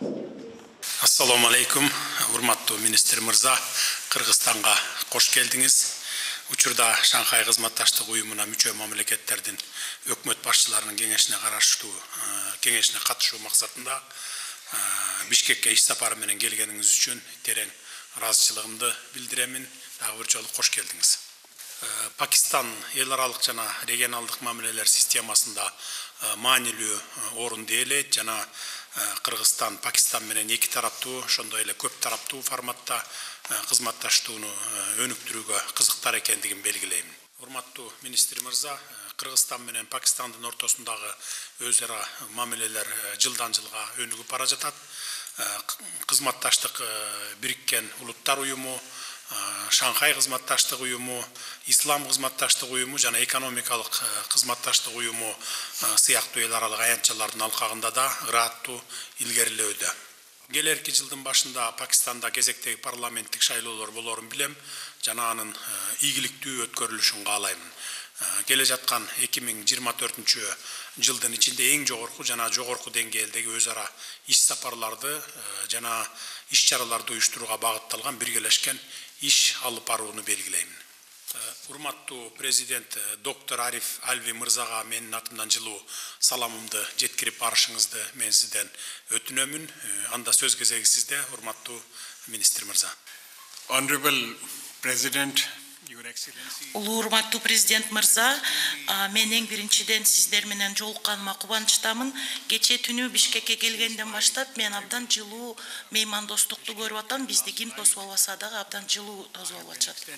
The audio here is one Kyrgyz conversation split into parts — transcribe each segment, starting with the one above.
Assalamu alaikum, урматтуу министр мырза, Кыргызстанга кош келдиңиz. Учурда Шанхай кызматташтык уюмуна мүчө мамлекеттердин өкмөт башчыларынын кеңешине катышуу максатында Бишкекке иш сапары менен келгениңиз үчүн терең ыраазычылыгымды билдиремин. Дагы бир жолу кош келдиңиз. Пакистан эл аралык жана регионалдык мамилелер системасында маанилүү орун ээлейт жана Кыргызстан Пакистан менен эки тараптуу, ошондой эле көп тараптуу форматта кызматташтууну өнүктүрүүгө кызыктар экендигин белгилейм. Урматтуу министр мырза, Кыргызстан менен Пакистандын ортосундагы өз ара мамилелер жылдан жылга өнүгүп бара жатат. Кызматташтык Бириккен Улуттар уюму, Шанхай кызматташтык уюму, Ислам кызматташтык уюму жана экономикалык кызматташтык уюму сыяктуу эл аралык аянтчалардын алкагында да ырааттуу илгерилөөдө. Келерки жылдын башында Пакистанда кезектеги парламенттик шайлоолор болорун билем жана анын ийгиликтүү өткөрүлүшүн каалайм. Келе жаткан 2024 жылдын ичинде эң жогорку жана жогорку деңгээлдеги өз ара иш сапарларды жана иш чараларды уюштурууга багытталган биргелешкен иш алып барууну белгилейм. Урматтуу президент доктор Ариф Алви мырзага менин атымдан жылуу саламымды жеткирип барышыңызды мен сизден өтүнөмүн. Анда сөз кезеги сизде, урматтуу министр мырза. Honorable President, Улуу урматтуу президент мырза, мен эң биринчиден сиздер менен жолукканыма кубанычтамын. Кечээ түнү Бишкекке келгенден баштап мен абдан жылуу меймандостукту көрүп атам. Бизди ким тосуп албаса дагы абдан жылуу тосуп алып атышат.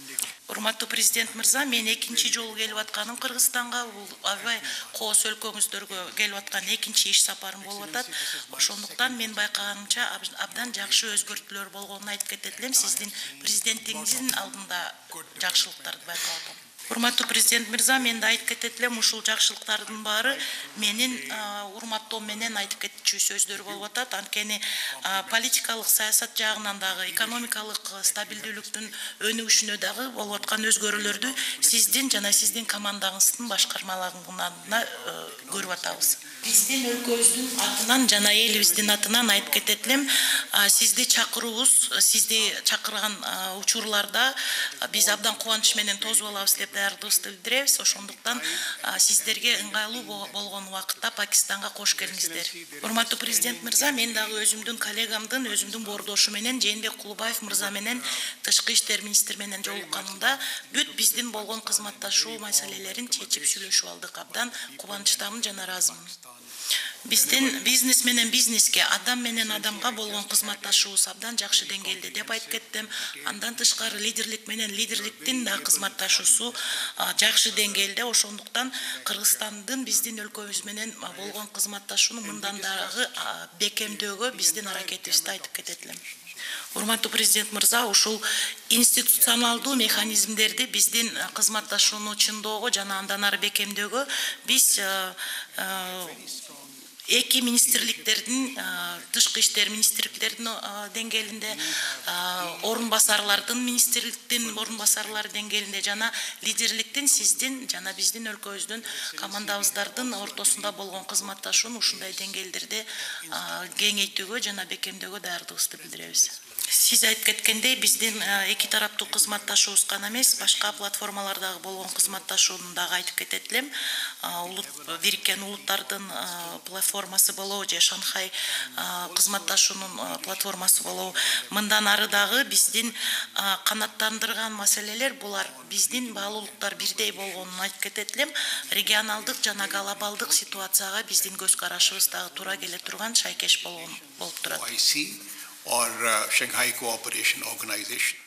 Урматтуу президент мырза, мен экинчи жолу келип атканым Кыргызстанга, бул аябай кооз өлкөңүздөргө келип аткан экинчи иш сапарым болуп атат. Ошондуктан мен байкаганымча абдан жакшы өзгөртүүлөр болгонун айтып кетет элем. Сиздин президентиңиздин алдында жакшылыктарды байкап атам. Урматтуу президент мырза, мен да айтып кетет элем, ушул жакшылыктардын баары менин урматтоо менен айтып кетчү сөздөр болуп атат. Анткени политикалык саясат жагынан дагы, экономикалык стабилдүүлүктүн өнүгүшүнө дагы болуп аткан өзгөрүүлөрдү сиздин жана сиздин командаңыздын башкармаларынан көрүп атабыз. Биздин өлкөбүздүн атынан жана элибиздин атынан айтып кетет элем, сизди чакыруубуз, сизди чакырган учурларда биз абдан кубаныч менен тосуп алабыз деп даярдыгыбызды билдиребиз. Ошондуктан сиздерге ыңгайлуу болгон убакытта Пакистанга кош келиңиздер. Урматтуу президент мырза, мен дагы өзүмдүн коллегамдын, өзүмдүн боордошу менен Жээнбек Кулубаев мырза менен тышкы иштер министри менен жолукканымда бүт биздин болгон кызматташуу маселелерин чечип сүйлөшүп алдык. Абдан кубанычтамын жана ыраазымын. Биздин бизнес менен бизнеске, адам менен адамга болгон кызматташуубуз абдан жакшы деңгээлде деп айтып кеттим. Андан тышкары лидерлик менен лидерликтин да кызматташуусу жакшы деңгээлде. Ошондуктан Кыргызстандын биздин өлкөбүз менен болгон кызматташууну мындан дагы бекемдөөгө биздин аракетибизди айтып кетет элем. Урматтуу президент мырза, ушул институционалдуу механизмдерди биздин кызматташууну чыңдоого жана андан ары бекемдөөгө биз эки министрликтердин, тышкы иштер министрликтердин деңгээлинде, орун басарлардын министрликтин орун басарлары деңгээлинде жана лидерликтин сиздин жана биздин өлкөбүздүн командабыздардын ортосунда болгон кызматташууну ушундай деңгээлдерде кеңейтүүгө жана бекемдөөгө даярдыгыбызды билдиребиз. Сиз айтып кеткендей, биздин эки тараптуу кызматташуубуз гана эмес, башка платформалардагы болгон кызматташууну дагы айтып кетет элем. Бириккен улуттардын платформасы болобу же Шанхай кызматташуунун платформасы болобу. Мындан ары дагы биздин канаттандырган маселелер булар. Биздин баалуулуктар бирдей болгонун айтып кетет элем. Регионалдык жана глобалдык ситуацияга биздин көз карашыбыз дагы туура келе турган шайкеш болуп турат. or Shanghai Cooperation Organization.